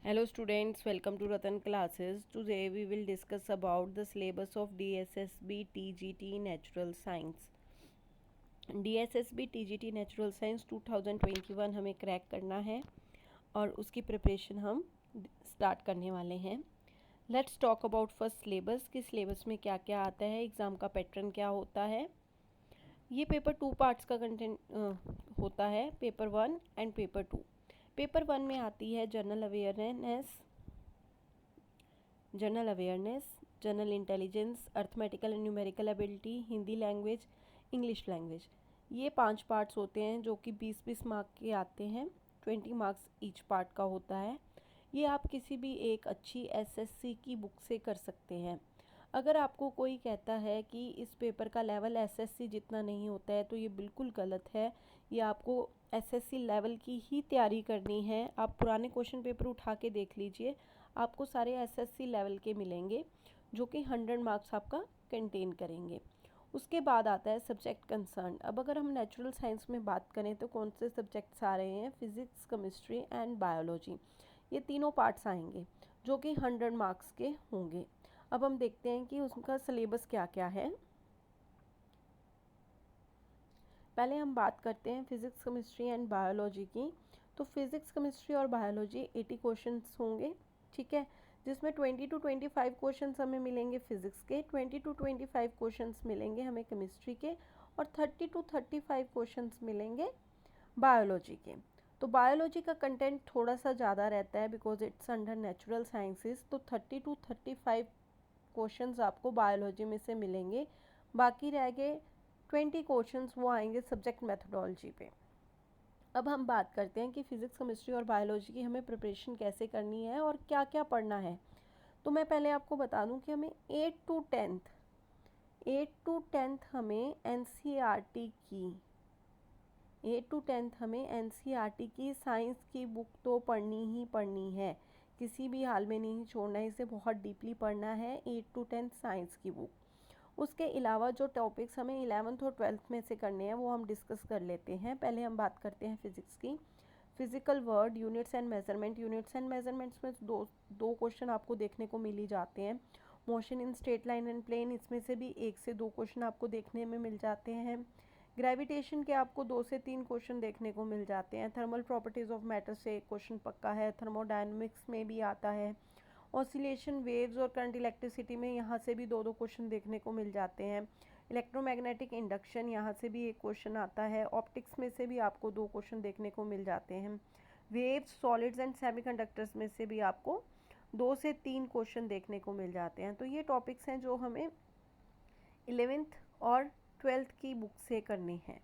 Hello students, welcome to Ratan classes. Today we will discuss about the syllabus of DSSB TGT Natural Science. DSSB TGT Natural Science 2021 हमें crack करना है और उसकी preparation हम start करने वाले हैं. Let's talk about first syllabus कि सिलेबस में क्या क्या आता है, एग्ज़ाम का पैटर्न क्या होता है. ये पेपर 2 पार्ट्स का कंटेंट होता है, पेपर 1 एंड पेपर 2. पेपर 1 में आती है general awareness, general intelligence, arithmetical and numerical ability, Hindi language, English language. ये 5 पार्ट्स होते हैं जो कि 20-20 मार्क के आते हैं. 20 मार्क्स ईच पार्ट का होता है. ये आप किसी भी एक अच्छी एसएससी की बुक से कर सकते हैं. अगर आपको कोई कहता है कि इस पेपर का लेवल एसएससी जितना नहीं होता है तो ये बिल्कुल गलत है. ये आपको एसएससी लेवल की ही तैयारी करनी है. आप पुराने क्वेश्चन पेपर उठा के देख लीजिए, आपको सारे एसएससी लेवल के मिलेंगे जो कि 100 मार्क्स आपका कंटेन करेंगे. उसके बाद आता है सब्जेक्ट कंसर्न. अब अगर हम नेचुरल साइंस में बात करें तो कौन से सब्जेक्ट्स आ रहे हैं, फिजिक्स, केमिस्ट्री एंड बायोलॉजी. ये तीनों पार्ट्स आएंगे जो कि 100 मार्क्स के होंगे. अब हम देखते हैं कि उसका सिलेबस क्या क्या है. पहले हम बात करते हैं फिजिक्स, केमिस्ट्री एंड बायोलॉजी की. तो फिजिक्स, केमिस्ट्री और बायोलॉजी 80 क्वेश्चंस होंगे, ठीक है, जिसमें 20 to 25 क्वेश्चंस हमें मिलेंगे फिजिक्स के, 20 to 25 क्वेश्चंस मिलेंगे हमें केमिस्ट्री के और 30 to 35 क्वेश्चंस मिलेंगे बायोलॉजी के. तो बायोलॉजी का कंटेंट थोड़ा सा ज़्यादा रहता है because it's under natural sciences. तो 30 to 35 क्वेश्चंस आपको बायोलॉजी में से मिलेंगे. बाकी रह गए 20 क्वेश्चंस, वो आएंगे सब्जेक्ट मेथोडोलॉजी पे. अब हम बात करते हैं कि फिजिक्स, केमिस्ट्री और बायोलॉजी की हमें प्रिपरेशन कैसे करनी है और क्या क्या पढ़ना है. तो मैं पहले आपको बता दूं कि हमें 8 to 10th हमें एनसीईआरटी की साइंस की बुक तो पढ़नी ही पढ़नी है. किसी भी हाल में नहीं छोड़ना है, इसे बहुत डीपली पढ़ना है. 8 to 10th साइंस की बुक. उसके अलावा जो टॉपिक्स हमें 11th और 12th में से करने हैं वो हम डिस्कस कर लेते हैं. पहले हम बात करते हैं फिजिक्स की. Physical word, units and measurement. Units and measurements में दो क्वेश्चन आपको देखने को मिल ही जाते हैं. Motion in straight line and plane, इसमें से भी 1 से 2 क्वेश्चन आपको देखने में मिल जाते हैं. ग्रेविटेशन के आपको 2 से 3 क्वेश्चन देखने को मिल जाते हैं. थर्मल प्रॉपर्टीज़ ऑफ मैटर से 1 क्वेश्चन पक्का है. थर्मोडायनेमिक्स में भी आता है. ऑसिलेशन, वेव्स और करंट इलेक्ट्रिसिटी में यहाँ से भी 2-2 क्वेश्चन देखने को मिल जाते हैं. इलेक्ट्रोमैग्नेटिक इंडक्शन, यहाँ से भी 1 क्वेश्चन आता है. ऑप्टिक्स में से भी आपको 2 क्वेश्चन देखने को मिल जाते हैं. वेव्स, सॉलिड्स एंड सेमीकंडक्टर्स में से भी आपको 2 से 3 क्वेश्चन देखने को मिल जाते हैं. तो ये टॉपिक्स हैं जो हमें 11th और 12th की बुक से करने हैं.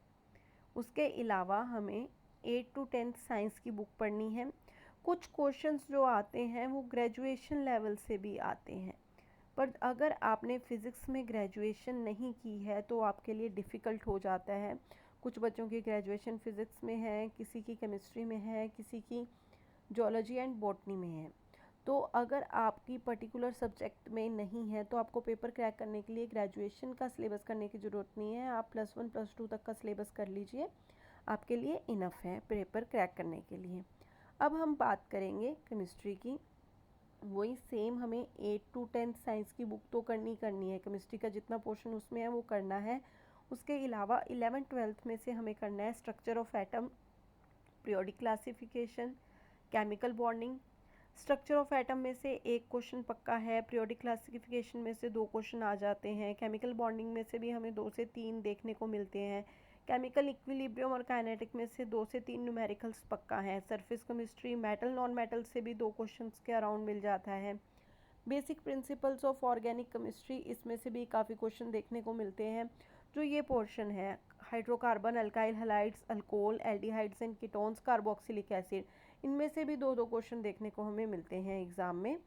उसके अलावा हमें 8 to 10th साइंस की बुक पढ़नी है. कुछ क्वेश्चंस जो आते हैं वो ग्रेजुएशन लेवल से भी आते हैं, पर अगर आपने फ़िज़िक्स में ग्रेजुएशन नहीं की है तो आपके लिए डिफ़िकल्ट हो जाता है. कुछ बच्चों की ग्रेजुएशन फ़िज़िक्स में है, किसी की केमिस्ट्री में है, किसी की जोलॉजी एंड बॉटनी में है. तो अगर आपकी पर्टिकुलर सब्जेक्ट में नहीं है तो आपको पेपर क्रैक करने के लिए ग्रेजुएशन का सिलेबस करने की ज़रूरत नहीं है. आप +1 +2 तक का सिलेबस कर लीजिए, आपके लिए इनफ है पेपर क्रैक करने के लिए. अब हम बात करेंगे केमिस्ट्री की. वही सेम हमें 8 to 10th साइंस की बुक तो करनी है. केमिस्ट्री का जितना पोर्शन उसमें है वो करना है. उसके अलावा 11th-12th में से हमें करना है structure of atom, periodic classification, chemical bonding. Structure of atom में से 1 क्वेश्चन पक्का है. पीरियोडिक क्लासिफिकेशन में से 2 क्वेश्चन आ जाते हैं. केमिकल बॉन्डिंग में से भी हमें 2 से 3 देखने को मिलते हैं. केमिकल इक्विलिब्रियम और काइनेटिक में से 2 से 3 न्यूमेरिकल्स पक्का है. Surface chemistry, metal non metal से भी 2 क्वेश्चंस के अराउंड मिल जाता है. Basic principles of organic chemistry, इसमें से भी काफ़ी क्वेश्चन देखने को मिलते हैं. जो ये पोर्शन है, hydrocarbon, alkyl halides, alcohol, aldehydes and ketones, carboxylic acid, इनमें से भी 2-2 क्वेश्चन देखने को हमें मिलते हैं एग्ज़ाम में.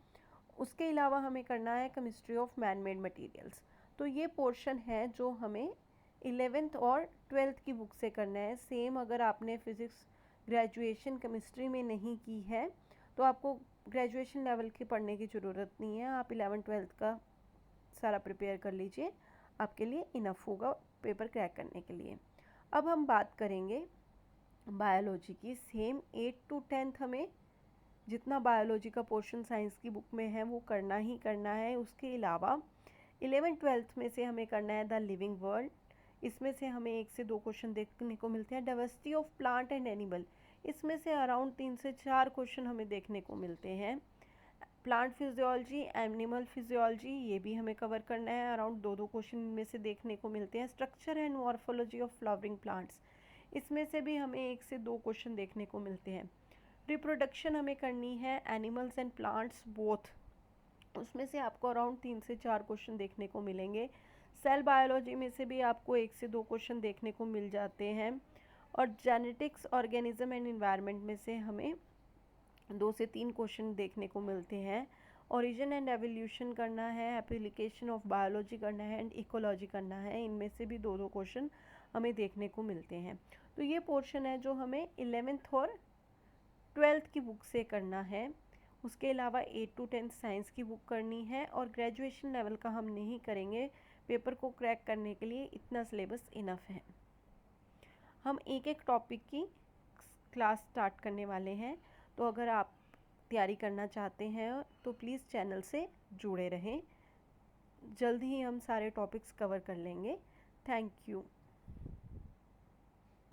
उसके अलावा हमें करना है chemistry of man made materials. तो ये पोर्शन है जो हमें 11th और 12th की बुक से करना है. सेम अगर आपने फ़िज़िक्स ग्रेजुएशन केमिस्ट्री में नहीं की है तो आपको ग्रेजुएशन लेवल की पढ़ने की ज़रूरत नहीं है. आप 11th-12th का सारा प्रिपेयर कर लीजिए, आपके लिए इनफ होगा पेपर क्रैक करने के लिए. अब हम बात करेंगे बायोलॉजी की. सेम 8 to 10th हमें जितना बायोलॉजी का पोर्शन साइंस की बुक में है वो करना ही करना है। उसके अलावा 11th-12th में से हमें करना है द लिविंग वर्ल्ड। इसमें से हमें 1 से 2 क्वेश्चन देखने को मिलते हैं। Diversity of plant and animal, इसमें से अराउंड 3 से 4 क्वेश्चन हमें देखने को मिलते हैं। प्लांट फिजियोलॉजी, एनिमल फिजियोलॉजी, ये भी हमें कवर करना है, अराउंड 2-2 क्वेश्चन इनमें से देखने को मिलते हैं। Structure and morphology of flowering plants, इसमें से भी हमें 1 से 2 क्वेश्चन देखने को मिलते हैं। रिप्रोडक्शन हमें करनी है एनिमल्स एंड प्लांट्स बोथ, उसमें से आपको अराउंड 3 से 4 क्वेश्चन देखने को मिलेंगे। सेल बायोलॉजी में से भी आपको 1 से 2 क्वेश्चन देखने को मिल जाते हैं। और जेनेटिक्स, ऑर्गेनिज्म एंड एनवायरनमेंट में से हमें 2 से 3 क्वेश्चन देखने को मिलते हैं। ओरिजिन एंड एवोल्यूशन करना है, एप्लीकेशन ऑफ बायोलॉजी करना है एंड इकोलॉजी करना है, इनमें से भी 2-2 क्वेश्चन हमें देखने को मिलते हैं। तो ये पोर्शन है जो हमें 11th और 12th की बुक से करना है। उसके अलावा 8 to 10 साइंस की बुक करनी है और ग्रेजुएशन लेवल का हम नहीं करेंगे, पेपर को क्रैक करने के लिए इतना सिलेबस इनफ है। हम एक एक टॉपिक की क्लास स्टार्ट करने वाले हैं, तो अगर आप तैयारी करना चाहते हैं तो प्लीज़ चैनल से जुड़े रहें। जल्द ही हम सारे टॉपिक्स कवर कर लेंगे। Thank you.